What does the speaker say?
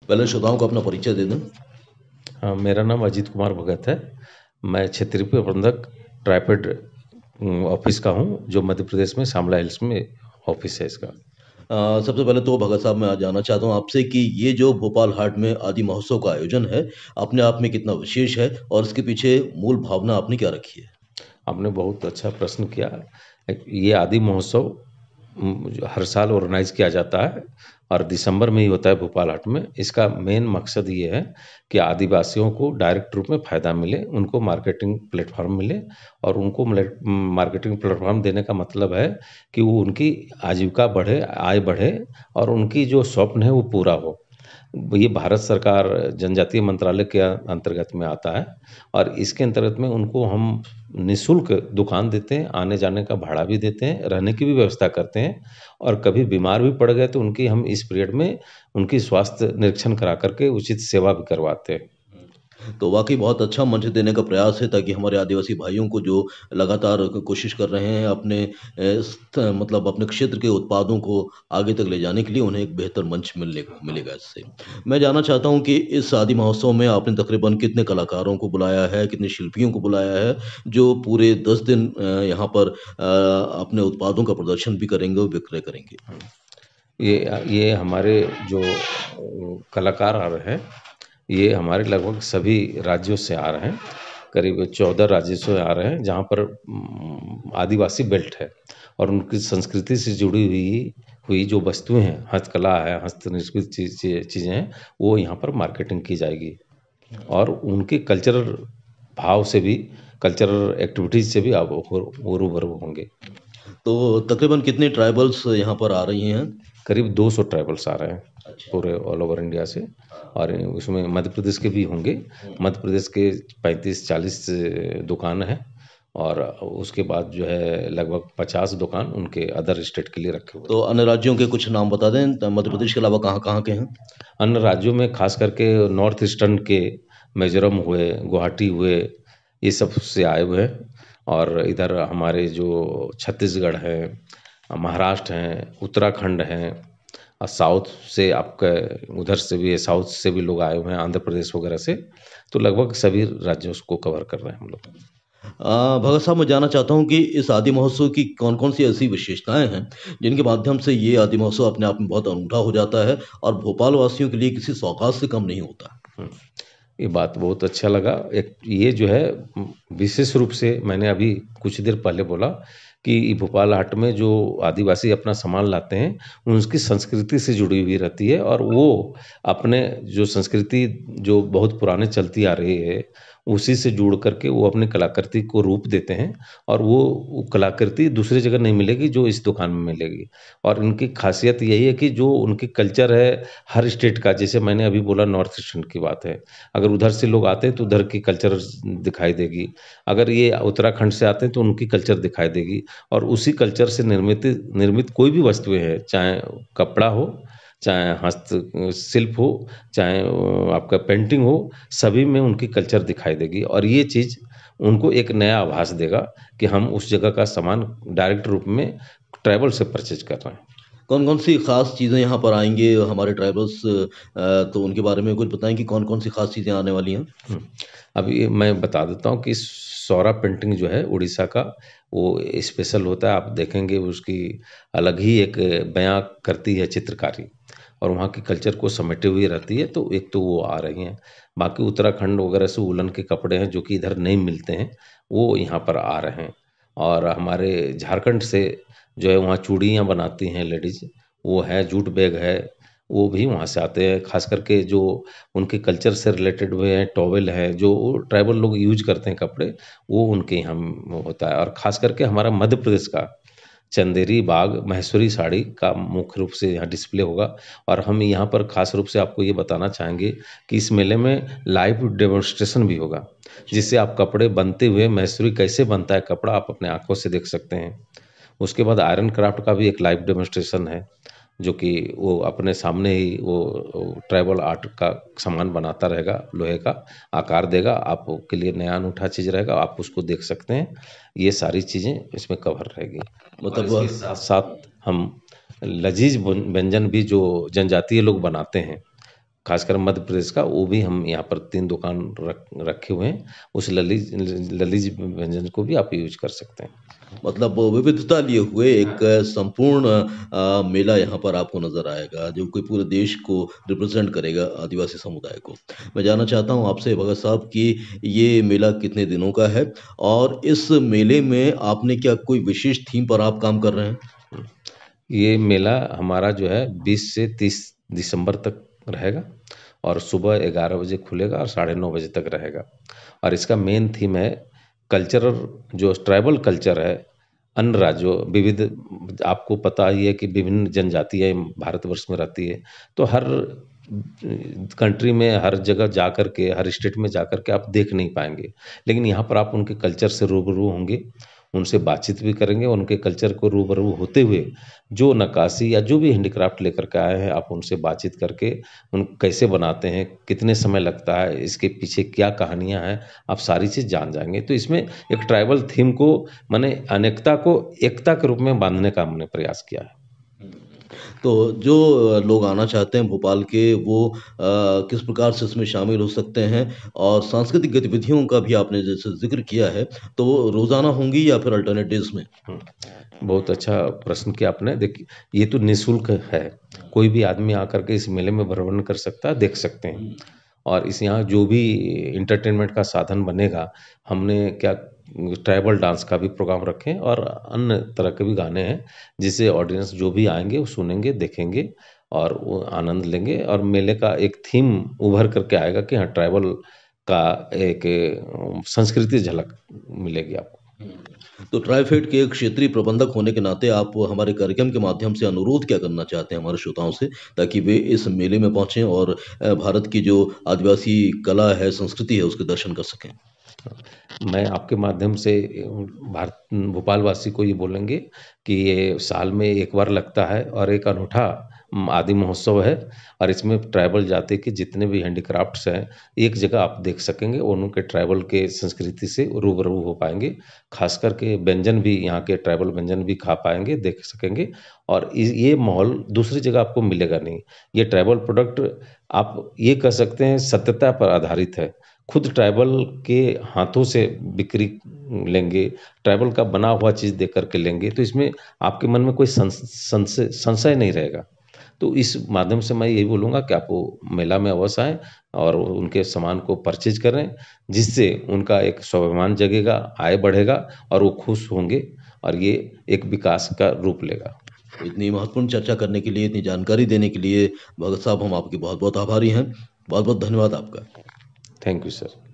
पहले श्रोताओं को अपना परिचय दे दें। हाँ, मेरा नाम अजीत कुमार भगत है। मैं क्षेत्रीय प्रबंधक ट्राइफेड ऑफिस का हूँ, जो मध्य प्रदेश में शामला हिल्स में ऑफिस है इसका। सबसे पहले तो भगत साहब मैं जानना चाहता हूँ आपसे कि ये जो भोपाल हाट में आदि महोत्सव का आयोजन है, अपने आप में कितना विशेष है और इसके पीछे मूल भावना आपने क्या रखी है? आपने बहुत अच्छा प्रश्न किया। ये आदि महोत्सव जो हर साल ऑर्गेनाइज किया जाता है और दिसंबर में ही होता है भोपाल हाट में। इसका मेन मकसद ये है कि आदिवासियों को डायरेक्ट रूप में फ़ायदा मिले, उनको मार्केटिंग प्लेटफॉर्म मिले। और उनको मार्केटिंग प्लेटफॉर्म देने का मतलब है कि वो उनकी आजीविका बढ़े, आय बढ़े और उनकी जो स्वप्न है वो पूरा हो। ये भारत सरकार जनजातीय मंत्रालय के अंतर्गत में आता है और इसके अंतर्गत में उनको हम निःशुल्क दुकान देते हैं, आने जाने का भाड़ा भी देते हैं, रहने की भी व्यवस्था करते हैं। और कभी बीमार भी पड़ गए तो उनकी हम इस पीरियड में उनकी स्वास्थ्य निरीक्षण करा करके उचित सेवा भी करवाते हैं। तो वाक़ई बहुत अच्छा मंच देने का प्रयास है ताकि हमारे आदिवासी भाइयों को जो लगातार कोशिश कर रहे हैं अपने मतलब अपने क्षेत्र के उत्पादों को आगे तक ले जाने के लिए उन्हें एक बेहतर मंच मिलेगा इससे। मैं जानना चाहता हूँ कि इस आदि महोत्सव में आपने तकरीबन कितने कलाकारों को बुलाया है, कितने शिल्पियों को बुलाया है, जो पूरे 10 दिन यहाँ पर अपने उत्पादों का प्रदर्शन भी करेंगे और विक्रय करेंगे? ये हमारे जो कलाकार आ रहे हैं, ये हमारे लगभग सभी राज्यों से आ रहे हैं। करीब 14 राज्यों से आ रहे हैं, जहाँ पर आदिवासी बेल्ट है और उनकी संस्कृति से जुड़ी हुई हुई जो वस्तुएं हैं, हस्तकला है, हस्तनिर्मित चीज़ें हैं, वो यहाँ पर मार्केटिंग की जाएगी। और उनके कल्चरल भाव से भी, कल्चरल एक्टिविटीज़ से भी आप वो रूबरू होंगे। तो तकरीबन कितने ट्राइबल्स यहाँ पर आ रही हैं? करीब 200 ट्राइबल्स आ रहे हैं अच्छा। पूरे ऑल ओवर इंडिया से। और उसमें मध्य प्रदेश के भी होंगे। मध्य प्रदेश के 35-40 दुकान हैं और उसके बाद जो है लगभग 50 दुकान उनके अदर स्टेट के लिए रखे हुए तो अन्य राज्यों के कुछ नाम बता दें, मध्य प्रदेश के अलावा कहाँ-कहाँ के हैं? हैं। अन्य राज्यों में खास करके नॉर्थ ईस्टर्न के मिजोरम हुए, गुवाहाटी हुए, ये सब से आए हुए हैं। और इधर हमारे जो छत्तीसगढ़ है, महाराष्ट्र हैं, उत्तराखंड हैं और साउथ से आपका उधर से भी है, साउथ से भी लोग आए हुए हैं, आंध्र प्रदेश वगैरह से। तो लगभग सभी राज्यों को कवर कर रहे हैं हम लोग। भगत साहब मैं जानना चाहता हूँ कि इस आदि महोत्सव की कौन-कौन सी ऐसी विशेषताएँ हैं, जिनके माध्यम से ये आदि महोत्सव अपने आप में बहुत अनूठा हो जाता है और भोपाल वासियों के लिए किसी सौगात से कम नहीं होता? हुँ। ये बात बहुत अच्छा लगा। एक ये जो है विशेष रूप से मैंने अभी कुछ देर पहले बोला कि भोपाल हाट में जो आदिवासी अपना सामान लाते हैं, उसकी संस्कृति से जुड़ी हुई रहती है और वो अपने जो संस्कृति जो बहुत पुराने चलती आ रही है, उसी से जुड़ कर के वो अपनी कलाकृति को रूप देते हैं। और वो कलाकृति दूसरी जगह नहीं मिलेगी जो इस दुकान में मिलेगी। और इनकी ख़ासियत यही है कि जो उनकी कल्चर है हर स्टेट का, जैसे मैंने अभी बोला नॉर्थ ईस्टर्न की बात है। अगर उधर से लोग आते हैं तो उधर की कल्चर दिखाई देगी। अगर ये उत्तराखंड से आते हैं तो उनकी कल्चर दिखाई देगी। और उसी कल्चर से निर्मित निर्मित कोई भी वस्तुएँ हैं, चाहे कपड़ा हो, चाहे शिल्प हो, चाहे आपका पेंटिंग हो, सभी में उनकी कल्चर दिखाई देगी। और ये चीज़ उनको एक नया आभास देगा कि हम उस जगह का सामान डायरेक्ट रूप में ट्रैवल से परचेज़ कर रहे हैं। कौन-कौन सी ख़ास चीज़ें यहाँ पर आएँगे हमारे ट्राइबल्स तो उनके बारे में कुछ बताएँ कि कौन-कौन सी ख़ास चीज़ें आने वाली हैं? हुँ। अभी मैं बता देता हूँ कि सौरा पेंटिंग जो है उड़ीसा का, वो स्पेशल होता है। आप देखेंगे उसकी अलग ही एक बयाँ करती है चित्रकारी और वहाँ की कल्चर को समेटे हुए रहती है। तो एक तो वो आ रही हैं। बाकी उत्तराखंड वगैरह से वूलन के कपड़े हैं जो कि इधर नहीं मिलते हैं, वो यहाँ पर आ रहे हैं। और हमारे झारखंड से जो है वहाँ चूड़ियाँ बनाती हैं लेडीज़, वो है, जूट बैग है, वो भी वहाँ से आते हैं। ख़ास करके जो उनके कल्चर से रिलेटेड हुए हैं, टॉवेल है, जो ट्राइबल लोग यूज़ करते हैं कपड़े, वो उनके यहाँ होता है। और ख़ास करके हमारा मध्य प्रदेश का चंदेरी बाग महेश्वरी साड़ी का मुख्य रूप से यहाँ डिस्प्ले होगा। और हम यहाँ पर ख़ास रूप से आपको ये बताना चाहेंगे कि इस मेले में लाइव डेमोंस्ट्रेशन भी होगा, जिससे आप कपड़े बनते हुए महेश्वरी कैसे बनता है कपड़ा, आप अपने आँखों से देख सकते हैं। उसके बाद आयरन क्राफ्ट का भी एक लाइव डेमोंस्ट्रेशन है, जो कि वो अपने सामने ही वो ट्राइबल आर्ट का सामान बनाता रहेगा, लोहे का आकार देगा, आपके लिए नया अनूठा चीज़ रहेगा, आप उसको देख सकते हैं। ये सारी चीज़ें इसमें कवर रहेगी। और इसके मतलब साथ-साथ हम लज़ीज़ व्यंजन भी जो जनजातीय लोग बनाते हैं, खासकर मध्य प्रदेश का, वो भी हम यहाँ पर 3 दुकान रखे हुए हैं। उस ललीज व्यंजन को भी आप यूज़ कर सकते हैं। मतलब विविधता लिए हुए एक संपूर्ण मेला यहाँ पर आपको नज़र आएगा, जो कि पूरे देश को रिप्रेज़ेंट करेगा, आदिवासी समुदाय को। मैं जानना चाहता हूँ आपसे भगत साहब कि ये मेला कितने दिनों का है? और इस मेले में आपने क्या कोई विशेष थीम पर आप काम कर रहे हैं? ये मेला हमारा जो है 20 से 30 दिसंबर तक रहेगा और सुबह 11 बजे खुलेगा और 9:30 बजे तक रहेगा। और इसका मेन थीम है कल्चरल, जो ट्राइबल कल्चर है, अन्य राज्यों विविध, आपको पता ही है कि विभिन्न जनजातियाँ भारतवर्ष में रहती है। तो हर कंट्री में हर जगह जा कर के, हर स्टेट में जा कर के आप देख नहीं पाएँगे। लेकिन यहाँ पर आप उनके कल्चर से रूबरू होंगे, उनसे बातचीत भी करेंगे, उनके कल्चर को रूबरू होते हुए जो नक्काशी या जो भी हैंडीक्राफ्ट लेकर के आए हैं, आप उनसे बातचीत करके उन कैसे बनाते हैं, कितने समय लगता है, इसके पीछे क्या कहानियाँ हैं, आप सारी चीज़ जान जाएँगे। तो इसमें एक ट्राइबल थीम को, माने अनेकता को एकता के रूप में बाँधने का हमने प्रयास किया है। तो जो लोग आना चाहते हैं भोपाल के, वो किस प्रकार से इसमें शामिल हो सकते हैं? और सांस्कृतिक गतिविधियों का भी आपने जैसे ज़िक्र किया है, तो वो रोज़ाना होंगी या फिर अल्टरनेट डेज़ में? हुँ। बहुत अच्छा प्रश्न किया आपने। देखिए, ये तो निःशुल्क है। कोई भी आदमी आकर के इस मेले में भ्रमण कर सकता है, देख सकते हैं। और इस यहाँ जो भी एंटरटेनमेंट का साधन बनेगा, हमने क्या ट्राइबल डांस का भी प्रोग्राम रखे हैं और अन्य तरह के भी गाने हैं, जिससे ऑडियंस जो भी आएँगे वो सुनेंगे, देखेंगे और वो आनंद लेंगे। और मेले का एक थीम उभर कर के आएगा कि हाँ, ट्राइबल का एक संस्कृति झलक मिलेगी आपको। तो ट्राइफेड के एक क्षेत्रीय प्रबंधक होने के नाते आप हमारे कार्यक्रम के माध्यम से अनुरोध क्या करना चाहते हैं हमारे श्रोताओं से, ताकि वे इस मेले में पहुँचे और भारत की जो आदिवासी कला है, संस्कृति है, उसके दर्शन कर सकें? मैं आपके माध्यम से भारत भोपाल वासी को ये बोलेंगे कि ये साल में एक बार लगता है और एक अनूठा आदि महोत्सव है। और इसमें ट्राइबल जाति के जितने भी हैंडीक्राफ्ट्स हैं, एक जगह आप देख सकेंगे और उनके ट्राइबल के संस्कृति से रूबरू हो पाएँगे। ख़ास करके व्यंजन भी, यहाँ के ट्राइबल व्यंजन भी खा पाएँगे, देख सकेंगे। और ये माहौल दूसरी जगह आपको मिलेगा नहीं। ये ट्राइबल प्रोडक्ट, आप ये कह सकते हैं, सत्यता पर आधारित है। खुद ट्राइबल के हाथों से बिक्री लेंगे, ट्राइबल का बना हुआ चीज़ देख कर के लेंगे, तो इसमें आपके मन में कोई संशय नहीं रहेगा। तो इस माध्यम से मैं यही बोलूँगा कि आप वो मेला में अवश्य आएँ और उनके सामान को परचेज़ करें, जिससे उनका एक स्वाभिमान जगेगा, आय बढ़ेगा और वो खुश होंगे और ये एक विकास का रूप लेगा। इतनी महत्वपूर्ण चर्चा करने के लिए, इतनी जानकारी देने के लिए भगत साहब, हम आपके बहुत-बहुत आभारी हैं। बहुत-बहुत धन्यवाद आपका। Thank you sir.